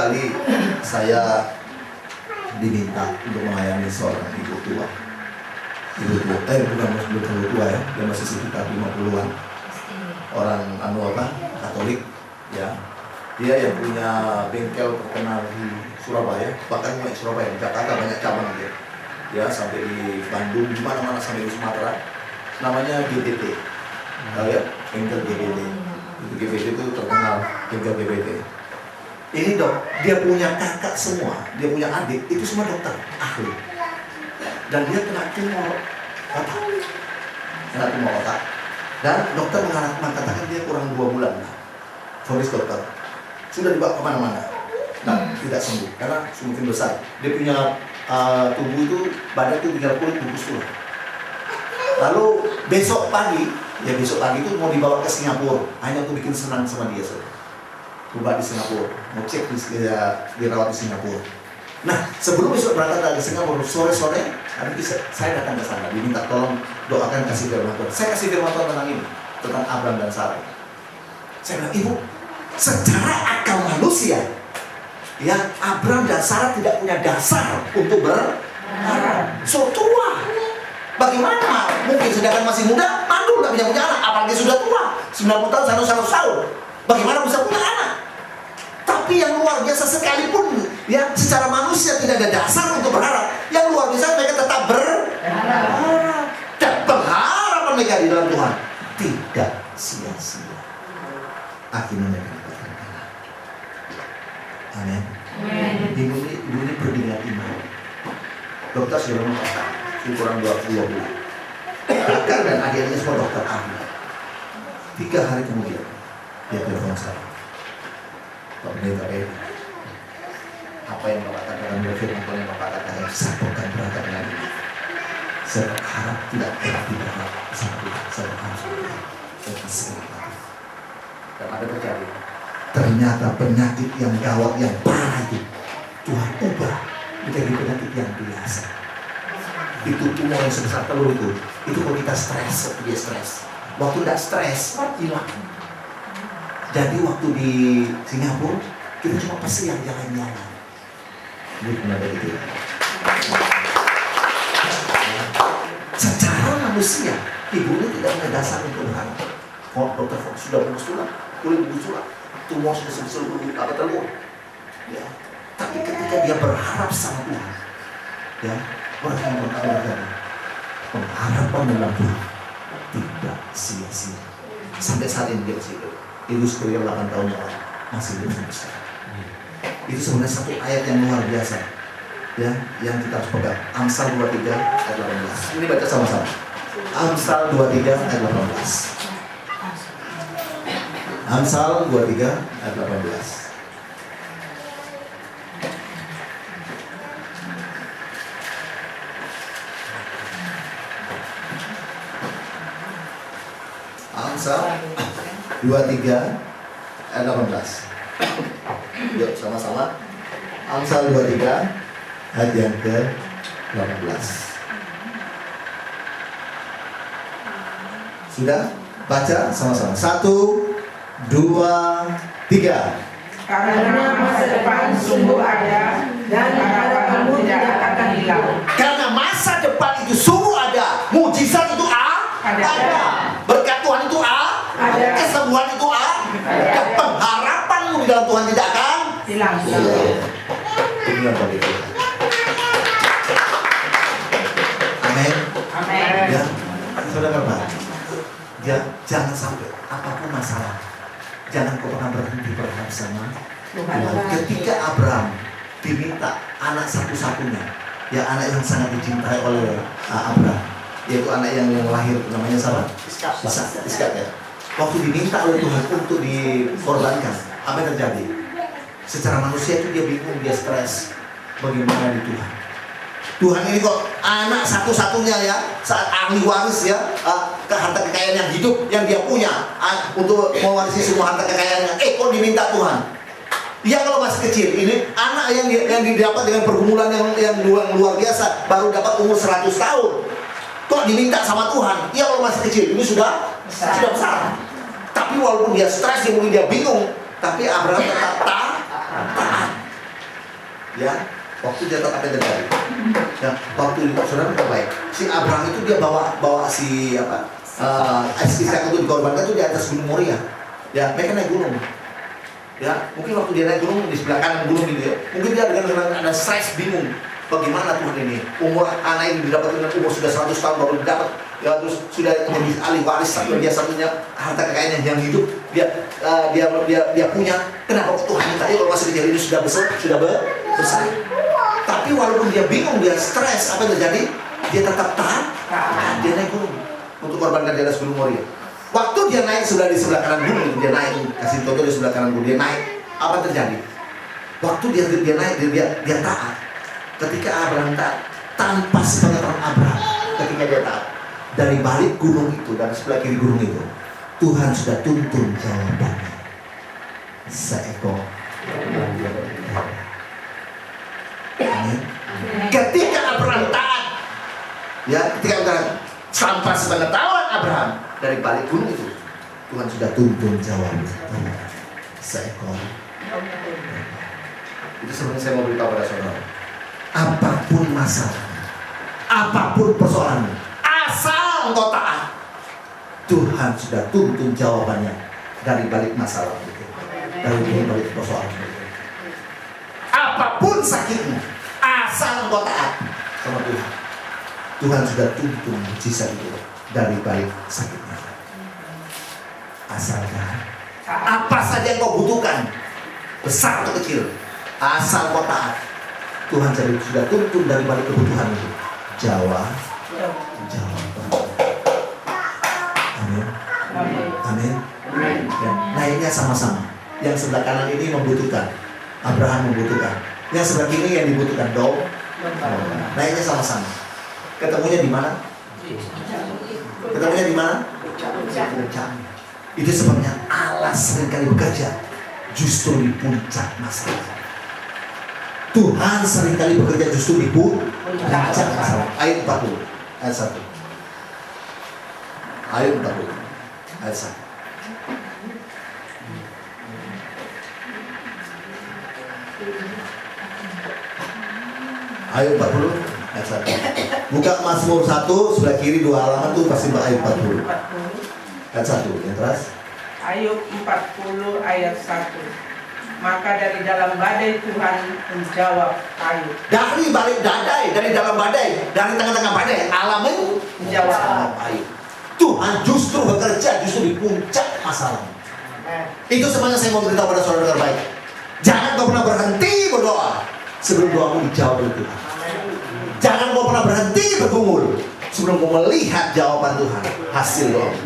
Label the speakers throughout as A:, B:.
A: kali saya diminta untuk melayani seorang ibu tua. Bukan ibu tua ya, dia masih sekitar 50-an. Orang Katolik ya. Dia yang punya bengkel terkenal di Surabaya, bahkan di Surabaya, di Jakarta banyak cabang dia. Ya, sampai di Bandung, di mana-mana, sampai di Sumatera. Namanya GBT. Tahu ya, bengkel GBT. GBT itu terkenal, bengkel GBT. Ini dok, dia punya kakak semua, dia punya adik, itu semua dokter ahli. Dan dia kena tumor otak. Dan dokter mengatakan dia kurang 2 bulan. Vonis dokter sudah dibawa kemana-mana, nah tidak sembuh karena semakin besar. Dia punya tubuh itu, badan itu tinggal kulit, bungkus tulang. Lalu besok pagi itu mau dibawa ke Singapura, hanya untuk bikin senang sama dia. Coba di Singapura, mau cek dirawat di Singapura. Nah, sebelum besok berangkat dari Singapura, sore-sore nanti saya datang ke sana, diminta tolong doakan, kasih firman Tuhan. Saya kasih firman Tuhan tentang ini, tentang Abraham dan Sarah. Saya bilang, ibu, secara akal manusia, ya Abraham dan Sarah tidak punya dasar untuk berharap. So tua, bagaimana? Mungkin sedangkan masih muda, mandul nggak punya anak, apalagi sudah tua, 90 tahun, 100 tahun. Bagaimana bisa punya anak? Tapi yang luar biasa sekalipun, ya secara manusia tidak ada dasar untuk berharap. Yang luar biasa mereka tetap berharap. Dan pengharapan mereka di dalam Tuhan tidak sia-sia. Akhirnya mereka dapatkan anak. Amin. Ibu ini berdiri iman. Dokter sudah mengatakan kurang 2 bulan. Kakak dan adiknya semua dokter ahli. 3 hari kemudian dia telepon saya. Pak Pendeta, apa yang Bapak katakan, firman Tuhan yang Bapak katakan, saya bukan berangkat dengan ini. Saya harap tidak berharap sama Tuhan. Saya harap dan ada terjadi. Ternyata penyakit yang gawat, yang parah itu Tuhan ubah menjadi penyakit yang biasa. Itu tumor yang sebesar telur itu kalau kita stres, dia stres. Waktu tidak stres, hilang. Jadi waktu di Singapura kita cuma pasti yang jalan-jalan. Ini pernah begitu. Secara manusia, ibu ini tidak punya dasar untuk berharap. Dokter sudah bungkus tulang, kulit bungkus tulang, tumor sudah sebesar telur. Ya. Tapi ketika dia berharap sama Tuhan, ya, pengharapan dalam Tuhan tidak sia-sia. Sampai saat ini dia masih hidup. Itu sekitar 8 tahun yang lalu masih hidup sampai sekarang. Itu sebenarnya satu ayat yang luar biasa, ya, yang kita harus pegang. Amsal 23 ayat 18. Ini baca sama-sama. Amsal 23 ayat 18. Amsal 23 ayat 18. Amsal 23 ayat 18. Yuk sama-sama. Amsal 23 ayat yang ke-18. Sudah? Baca sama-sama. 1, 2, 3.
B: Karena masa depan sungguh ada dan harapanmu tidak akan hilang.
A: Karena masa depan itu sungguh ada. Mujizat itu ada. Berkat Tuhan itu ada. Kesembuhan itu ada. Dan pengharapanmu di dalam Tuhan tidak akan
B: hilang.
A: Ini yang bagi Tuhan. Amin.
B: Amin.
A: Ya, saudara, ya, jangan sampai apapun masalah, jangan kau pernah berhenti berharap sama Tuhan. Ketika Abraham diminta anak satu-satunya, ya anak yang sangat dicintai oleh Abraham, yaitu anak yang lahir namanya siapa? Iskak ya. Waktu diminta oleh Tuhan untuk dikorbankan, apa yang terjadi? Secara manusia itu dia bingung, dia stres. Bagaimana di Tuhan? Tuhan ini kok anak satu-satunya ya, saat ahli waris ya, ke harta kekayaan yang hidup yang dia punya, untuk mewarisi semua harta kekayaannya. Kok diminta Tuhan? Dia kalau masih kecil, ini anak yang didapat dengan pergumulan yang luar biasa, baru dapat umur 100 tahun. Kok diminta sama Tuhan? Dia kalau masih kecil, ini sudah besar. Tapi walaupun dia stres, mungkin dia bingung, tapi Abraham tetap taat. Ya, waktu dia tetap terjadi. Ya, waktu saudara terbaik. Si Abraham itu dia bawa si Ishak itu dikorbankan itu di atas gunung Moria. Ya, mereka naik gunung. Ya, mungkin waktu dia naik gunung di sebelah kanan gunung gitu ya. Mungkin dia dengan ada stres bingung. Bagaimana Tuhan ini? Umur anak ini didapat dengan umur sudah 100 tahun baru didapat. Ya, terus sudah menjadi ahli waris satu-satunya harta kekayaan yang hidup dia punya. Kenapa Tuhan tadi kalau masih kecil ini sudah besar? Tapi walaupun dia bingung, dia stres, apa yang terjadi? Dia tetap tahan. Dia naik gunung untuk korbankan di atas gunung Moria. Waktu dia naik sudah di sebelah kanan gunung, dia naik kasih contoh di sebelah kanan gunung, dia naik. Apa yang terjadi? Waktu dia naik, dia taat. Ketika Abraham taat, tanpa sepengetahuan Abraham, ketika dia taat, dari balik gunung itu dan sebelah kiri gunung itu, Tuhan sudah tuntun jawabannya. Seekor. Amin. Ketika Abraham taat, ya, ketika Abraham tanpa sepengetahuan Abraham, dari balik gunung itu, Tuhan sudah tuntun jawabannya. Seekor. Itu sebenarnya saya mau beritahu pada saudara. Apapun masalah, apapun persoalanmu, asal engkau taat, Tuhan sudah tuntun jawabannya dari balik masalah itu, dari balik persoalan itu. Apapun sakitmu, asal engkau taat sama Tuhan, Tuhan sudah tuntun mujizat itu dari balik sakitnya. Asalkan apa saja yang kau butuhkan, besar atau kecil, asal kau taat, Tuhan sudah tuntun dari balik kebutuhan itu jawaban. Amin. Ya, naiknya sama-sama. Yang sebelah kanan ini membutuhkan, Abraham membutuhkan. Yang sebelah kiri yang dibutuhkan naiknya sama-sama. Ketemunya di mana? Puncak. Itu sebabnya Allah seringkali bekerja justru di puncak masalah. Tuhan seringkali bekerja justru di puncak masalah. Ayat 40, ayat 1. Ayat 40, ayat 1. Ayat 40, ayat 1. Buka Mazmur 1, sebelah kiri 2 halaman tuh pasti ayat 40. Ayat 1, yang teras.
B: Ayub 40 ayat 1. Maka dari dalam badai Tuhan menjawab Ayub.
A: Dari balik badai, dari dalam badai, dari tengah-tengah badai, Allah menjawab Ayub. Tuhan justru bekerja justru di puncak masalah. Itu sebenarnya saya mau beritahu pada saudara terbaik. Jangan kau pernah berhenti berdoa sebelum doamu dijawab oleh Tuhan. Jangan kau pernah berhenti bergumul sebelum kau melihat jawaban Tuhan, hasil doa.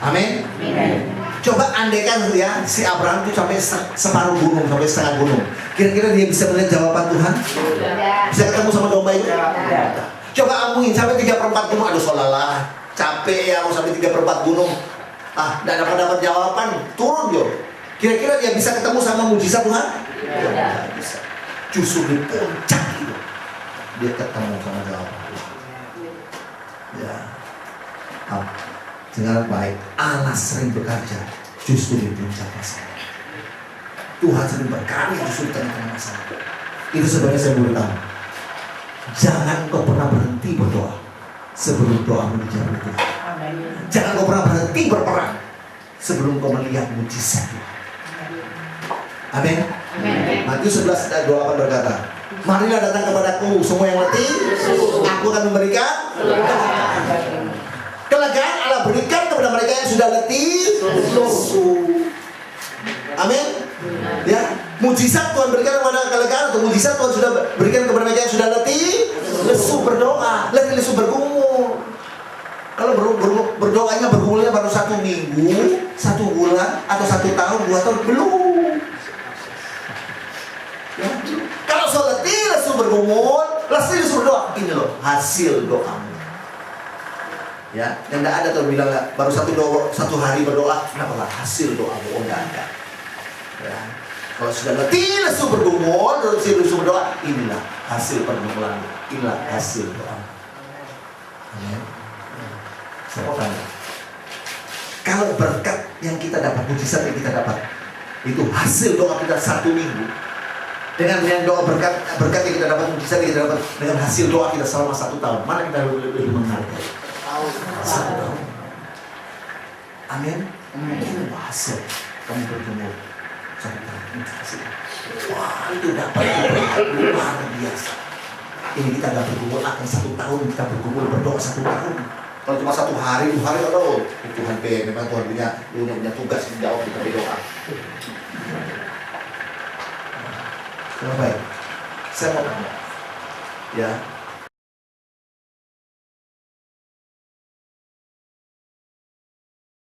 A: Amin. Coba andaikan ya si Abraham itu sampai separuh gunung, sampai setengah gunung, kira-kira dia bisa melihat jawaban Tuhan? Bisa ketemu sama domba itu? Coba amungin sampai 3/4 gunung, aduh solalah, capek ya mau sampai 3/4 gunung, tidak dapat jawaban, turun yo. Kira-kira dia bisa ketemu sama mujizat Tuhan? Tidak bisa. Justru di puncak itu dia ketemu sama jawaban Tuhan. Ya. Dengan baik, Allah sering bekerja justru di puncak masalah. Tuhan sering berkarya justru di tengah-tengah masalah. Itu sebenarnya saya beritahu. Jangan kau pernah berhenti berdoa sebelum doamu dijawab Tuhan. Jangan kau pernah berhenti berperang sebelum kau melihat mujizat. Amin. Matius 11 ayat 28 berkata, marilah datang kepadaku semua yang letih, aku akan memberikan kelegaan. Allah berikan kepada mereka yang sudah letih lesu. Amin. Ya, mujizat Tuhan berikan kepada kelegaan, atau mujizat Tuhan sudah berikan kepada mereka yang sudah letih lesu berdoa, letih lesu bergumul. Kalau berdoanya bergumulnya baru 1 minggu, 1 bulan, atau 1 tahun, 2 tahun, belum. Ya. Kalau sudah letih lesu bergumul, letih lesu berdoa, ini loh hasil doamu. Ya, yang tidak ada tuh bilang baru 1 hari berdoa, kenapa hasil doamu? Enggak ada. Ya. Kalau sudah letih lesu bergumul, letih lesu berdoa, inilah hasil pergumulan, inilah hasil doa. Amin. Saya tanya, kalau berkat yang kita dapat, mujizat yang kita dapat, itu hasil doa kita 1 minggu, Dengan doa berkat yang kita dapat, mujizat yang kita dapat, dengan hasil doa kita selama 1 tahun, mana kita lebih menghargai? 1 tahun. Amin. Ini hasil kamu berjumur 1 tahun. Wah, itu dapat luar biasa. Ini kita nggak bergumul akan 1 tahun, kita bergumul berdoa 1 tahun. Kalau cuma 1 hari, 2 hari, oh Tuhan memang Tuhan punya tugas menjawab kita berdoa. Baik, saya mau tanya, ya